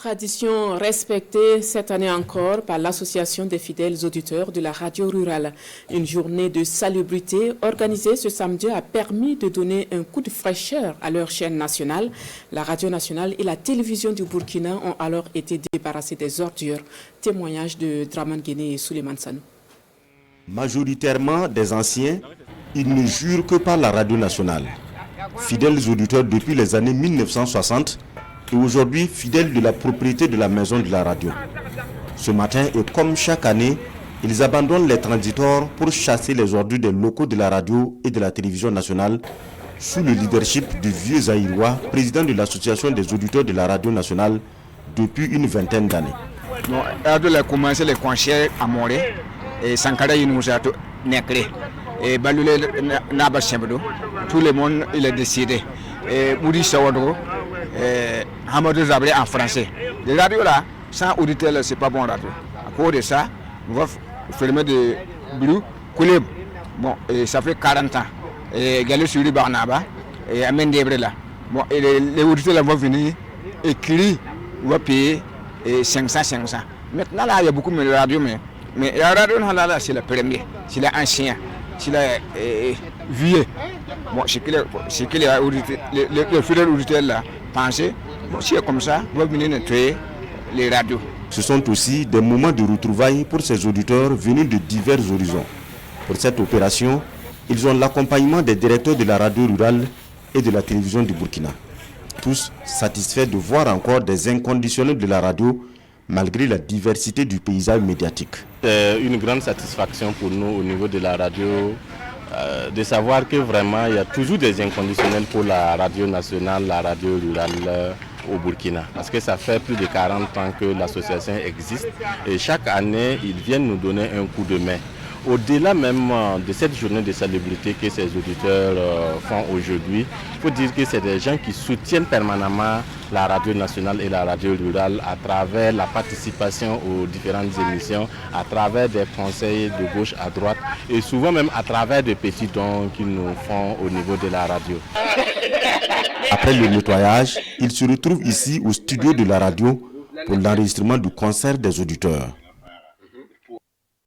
tradition respectée cette année encore par l'Association des fidèles auditeurs de la radio rurale. Une journée de salubrité organisée ce samedi a permis de donner un coup de fraîcheur à leur chaîne nationale. La radio nationale et la télévision du Burkina ont alors été débarrassées des ordures. Témoignage de Draman Guéné et Souleymane Sanou. Majoritairement des anciens, ils ne jurent que par la radio nationale. Fidèles auditeurs depuis les années 1960 et aujourd'hui fidèles de la propriété de la maison de la radio. Ce matin et comme chaque année, ils abandonnent les transitors pour chasser les ordures des locaux de la radio et de la télévision nationale sous le leadership du vieux Zaïrois, président de l'association des auditeurs de la radio nationale depuis une vingtaine d'années. La radio a commencé les concerts à Moré et Sankara nous a nécré. Et Baloulé Naba Chembado, tout le monde il est décidé. Et Moudi Sawadro, Hamadou Zabré en français. Les radios là, sans auditeurs, c'est pas bon radio. À cause de ça, on va filmer de Blue, Kouleb. Bon, et ça fait 40 ans. Et Galus Suri Barnaba, et Amen Debre là. Bon, et les auditeurs là vont venir écrire, on va payer 500. Maintenant là, il y a beaucoup de radios, mais la radio là, c'est le premier, c'est l'ancien. S'il est vieux, bon, c'est que les fidèles auditeurs là pensaient, bon, si c'est comme ça, on va venir nettoyer les radios. Ce sont aussi des moments de retrouvailles pour ces auditeurs venus de divers horizons. Pour cette opération, ils ont l'accompagnement des directeurs de la radio rurale et de la télévision du Burkina. Tous satisfaits de voir encore des inconditionnels de la radio malgré la diversité du paysage médiatique. C'est une grande satisfaction pour nous au niveau de la radio de savoir que vraiment il y a toujours des inconditionnels pour la radio nationale, la radio rurale au Burkina. Parce que ça fait plus de 40 ans que l'association existe et chaque année ils viennent nous donner un coup de main. Au-delà même de cette journée de salubrité que ces auditeurs font aujourd'hui, il faut dire que c'est des gens qui soutiennent permanemment la radio nationale et la radio rurale à travers la participation aux différentes émissions, à travers des conseils de gauche à droite et souvent même à travers des petits dons qu'ils nous font au niveau de la radio. Après le nettoyage, ils se retrouvent ici au studio de la radio pour l'enregistrement du concert des auditeurs.